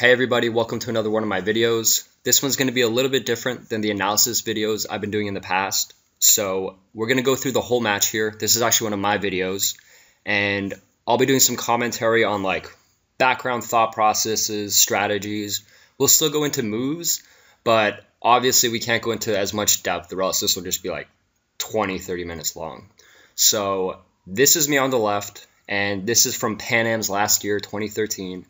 Hey everybody, welcome to another one of my videos. This one's going to be a little bit different than the analysis videos I've been doing in the past. So we're going to go through the whole match here. This is actually one of my videos, and I'll be doing some commentary on like background thought processes, strategies. We'll still go into moves, but obviously we can't go into as much depth or else this will just be like 20-30 minutes long. So this is me on the left, and this is from Pan Am's last year, 2013.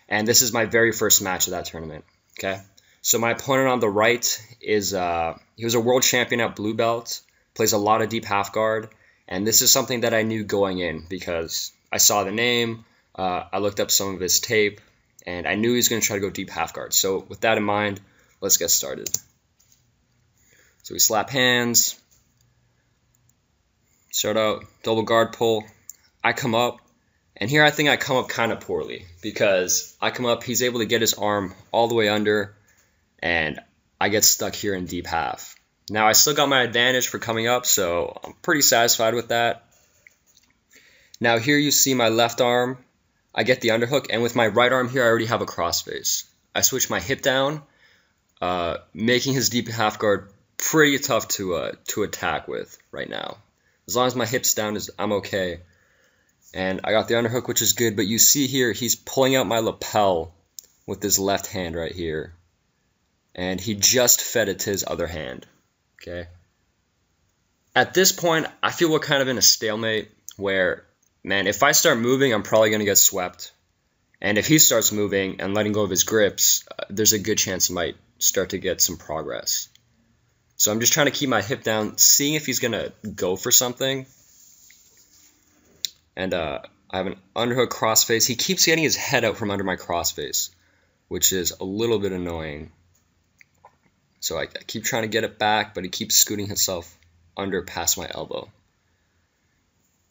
And this is my very first match of that tournament, okay? So my opponent on the right is, he was a world champion at blue belt, plays a lot of deep half guard, and this is something that I knew going in because I saw the name, I looked up some of his tape, and I knew he was going to try to go deep half guard. So with that in mind, let's get started. So we slap hands, start out, double guard pull, I come up. And here I think I come up kind of poorly because I come up, he's able to get his arm all the way under, and I get stuck here in deep half. Now I still got my advantage for coming up, so I'm pretty satisfied with that. Now here you see my left arm, I get the underhook, and with my right arm here I already have a crossface. I switch my hip down, making his deep half guard pretty tough to attack with right now. As long as my hip's down, I'm okay. And I got the underhook, which is good, but you see here, he's pulling out my lapel with his left hand right here. And he just fed it to his other hand, okay? At this point, I feel we're kind of in a stalemate where, man, if I start moving, I'm probably going to get swept. And if he starts moving and letting go of his grips, there's a good chance he might start to get some progress. So I'm just trying to keep my hip down, seeing if he's going to go for something. And I have an underhook crossface. He keeps getting his head out from under my crossface, which is a little bit annoying. So I keep trying to get it back, but he keeps scooting himself under past my elbow.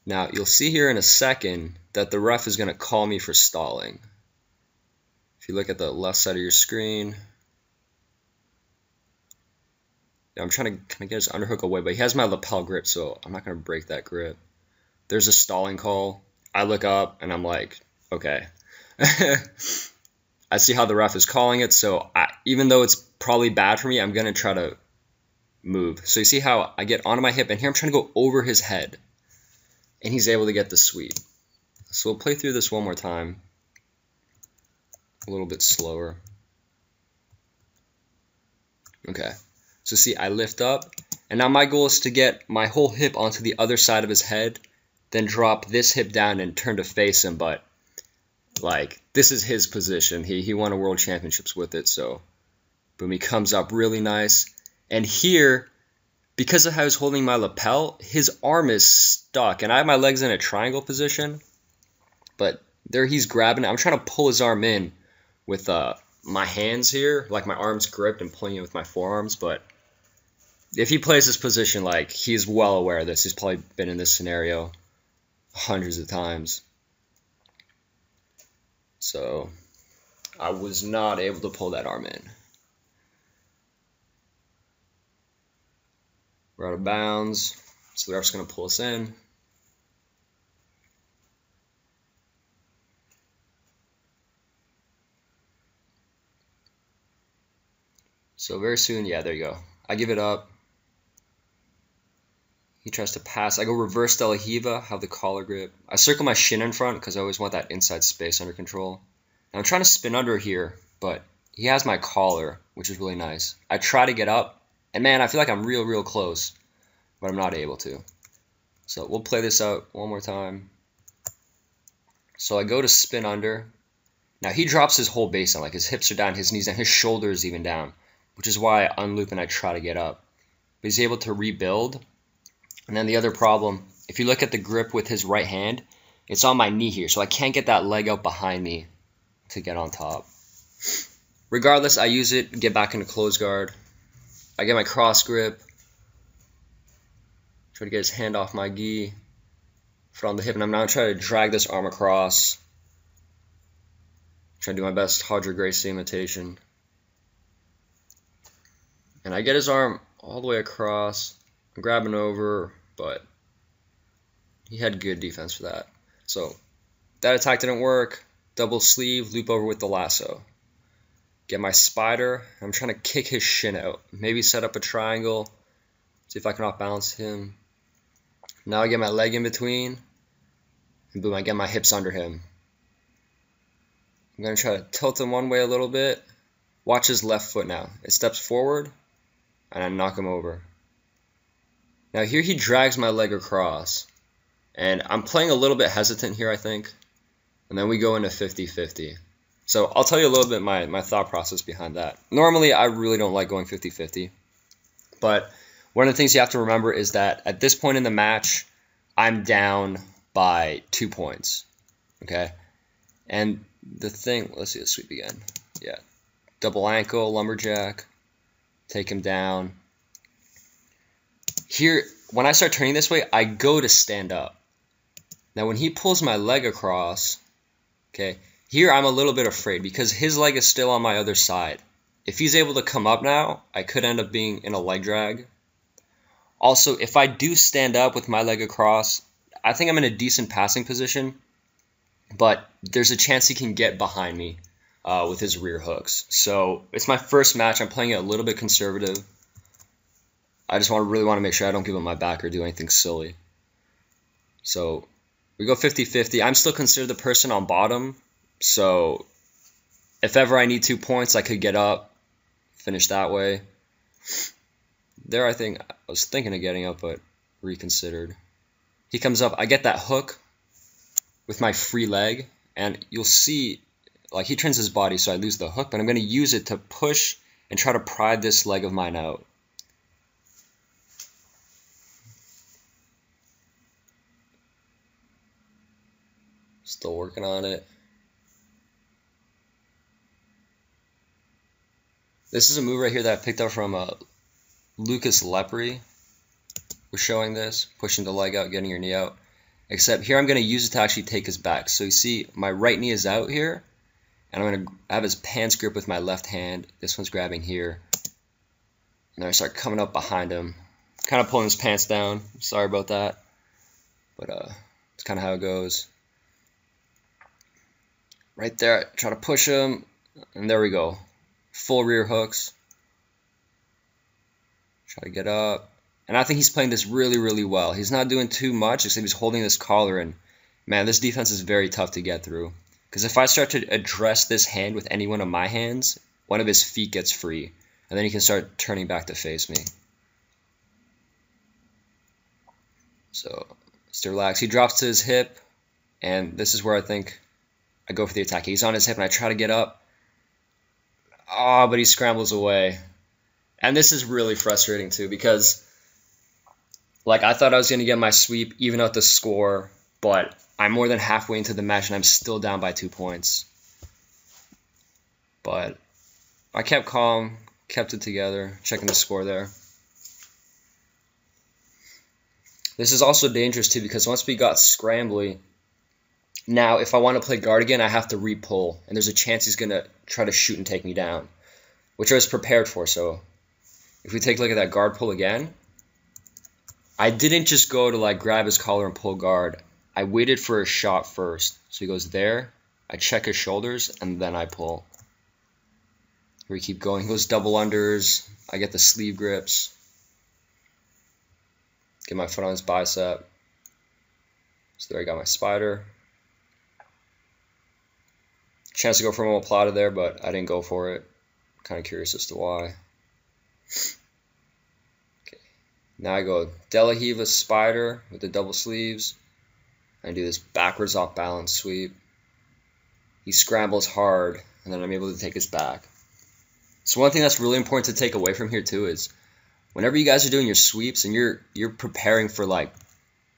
Now, you'll see here in a second that the ref is going to call me for stalling. If you look at the left side of your screen, I'm trying to kind of get his underhook away, but he has my lapel grip, so I'm not going to break that grip. There's a stalling call. I look up and I'm like, okay. I see how the ref is calling it, so even though it's probably bad for me, I'm going to try to move. So you see how I get onto my hip, and here I'm trying to go over his head, and he's able to get the sweep. So we'll play through this one more time, a little bit slower. Okay, so see, I lift up, and now my goal is to get my whole hip onto the other side of his head, then drop this hip down and turn to face him, but like this is his position. He won a world championships with it, so boom, he comes up really nice. And here, because of how he's holding my lapel, his arm is stuck, and I have my legs in a triangle position, but there he's grabbing it. I'm trying to pull his arm in with my hands here, like my arms gripped and pulling it with my forearms, but if he plays this position, like he's well aware of this. He's probably been in this scenario hundreds of times. So I was not able to pull that arm in. We're out of bounds, so the ref's going to pull us in. So very soon, yeah, there you go. I give it up. He tries to pass. I go reverse De La Hiva, have the collar grip. I circle my shin in front because I always want that inside space under control. Now I'm trying to spin under here, but he has my collar, which is really nice. I try to get up, and man, I feel like I'm real close, but I'm not able to. So we'll play this out one more time. So I go to spin under. Now he drops his whole base down, like his hips are down, his knees down, his shoulders even down, which is why I unloop and I try to get up. But he's able to rebuild. And then the other problem, if you look at the grip with his right hand, it's on my knee here, so I can't get that leg out behind me to get on top. Regardless, I use it, get back into close guard. I get my cross grip, try to get his hand off my gi, foot on the hip, and I'm now trying to drag this arm across. Trying to do my best Hodger Gracie imitation. And I get his arm all the way across. I'm grabbing over, but he had good defense for that. So that attack didn't work. Double sleeve, loop over with the lasso. Get my spider. I'm trying to kick his shin out. Maybe set up a triangle. See if I can off-balance him. Now I get my leg in between. And boom, I get my hips under him. I'm going to try to tilt him one way a little bit. Watch his left foot now. It steps forward, and I knock him over. Now here he drags my leg across. And I'm playing a little bit hesitant here, I think. And then we go into 50-50. So I'll tell you a little bit my thought process behind that. Normally, I really don't like going 50-50. But one of the things you have to remember is that at this point in the match, I'm down by 2 points. Okay? And the thing, let's see the sweep again. Yeah. Double ankle, lumberjack. Take him down. Here, when I start turning this way, I go to stand up. Now, when he pulls my leg across, okay, here I'm a little bit afraid because his leg is still on my other side. If he's able to come up now, I could end up being in a leg drag. Also, if I do stand up with my leg across, I think I'm in a decent passing position, but there's a chance he can get behind me with his rear hooks. So it's my first match. I'm playing it a little bit conservative. I just really want to make sure I don't give him my back or do anything silly. So we go 50-50. I'm still considered the person on bottom, so if ever I need 2 points, I could get up, finish that way. There, I think I was thinking of getting up, but reconsidered. He comes up. I get that hook with my free leg, and you'll see, like, he turns his body, so I lose the hook, but I'm going to use it to push and try to pry this leg of mine out. Still working on it. This is a move right here that I picked up from Lucas Lepre. Was showing this, pushing the leg out, getting your knee out. Except here I'm going to use it to actually take his back. So you see my right knee is out here, and I'm going to have his pants grip with my left hand. This one's grabbing here. And then I start coming up behind him, kind of pulling his pants down. Sorry about that, but it's kind of how it goes. Right there, I try to push him, and there we go. Full rear hooks. Try to get up. And I think he's playing this really, really well. He's not doing too much, except he's holding this collar, and man, this defense is very tough to get through. Because if I start to address this hand with any one of my hands, one of his feet gets free, and then he can start turning back to face me. So, just to relax. He drops to his hip, and this is where I think I go for the attack. He's on his hip, and I try to get up. Oh, but he scrambles away. And this is really frustrating, too, because like I thought I was going to get my sweep, even out the score, but I'm more than halfway into the match, and I'm still down by 2 points. But I kept calm, kept it together, checking the score there. This is also dangerous, too, because once we got scrambly, now, if I want to play guard again, I have to re-pull, and there's a chance he's going to try to shoot and take me down, which I was prepared for. So if we take a look at that guard pull again, I didn't just go to like grab his collar and pull guard. I waited for a shot first. So he goes there, I check his shoulders, and then I pull. We keep going. He goes double unders. I get the sleeve grips. Get my foot on his bicep. So there I got my spider. Chance to go for a omoplata there, but I didn't go for it. Kind of curious as to why. Okay. Now I go De La Riva spider with the double sleeves. I do this backwards off balance sweep. He scrambles hard, and then I'm able to take his back. So one thing that's really important to take away from here too is whenever you guys are doing your sweeps and you're preparing for like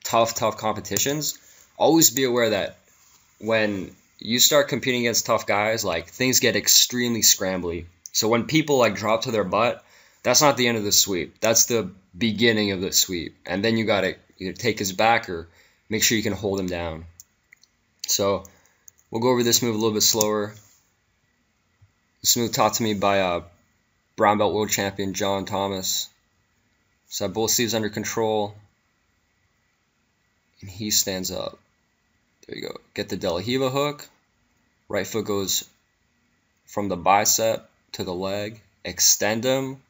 tough competitions, always be aware that when you start competing against tough guys, like things get extremely scrambly. So when people like drop to their butt, that's not the end of the sweep. That's the beginning of the sweep. And then you got to either take his back or make sure you can hold him down. So we'll go over this move a little bit slower. This move taught to me by brown belt world champion John Thomas. So I have both sleeves under control. And he stands up. There you go. Get the De La Riva hook. Right foot goes from the bicep to the leg, extend him,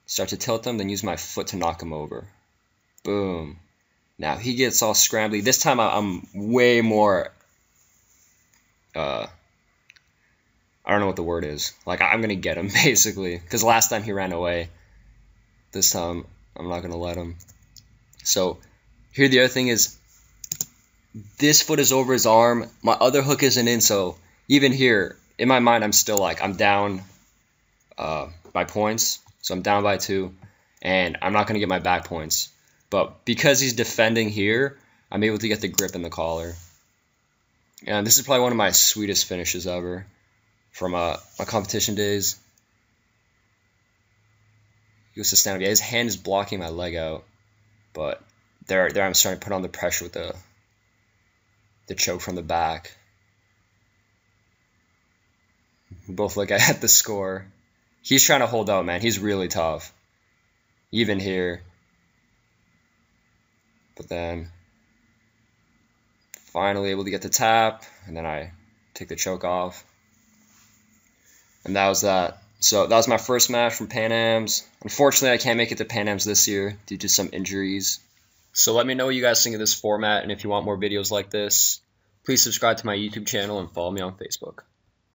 start to tilt him, then use my foot to knock him over. Boom. Now he gets all scrambly. This time I'm way more, I don't know what the word is. Like, I'm going to get him, basically. Because last time he ran away. This time, I'm not going to let him. So, here the other thing is, this foot is over his arm. My other hook isn't in, so even here, in my mind, I'm still like, I'm down by points. So I'm down by 2, and I'm not going to get my back points. But because he's defending here, I'm able to get the grip in the collar. And this is probably one of my sweetest finishes ever from my competition days. He goes to stand up. Yeah, his hand is blocking my leg out. But there I'm starting to put on the pressure with the choke from the back. We both look at the score. He's trying to hold out, man. He's really tough. Even here. But then finally able to get the tap, and then I take the choke off. And that was that. So that was my first match from Pan Ams. Unfortunately, I can't make it to Pan Ams this year due to some injuries. So let me know what you guys think of this format, and if you want more videos like this, please subscribe to my YouTube channel and follow me on Facebook.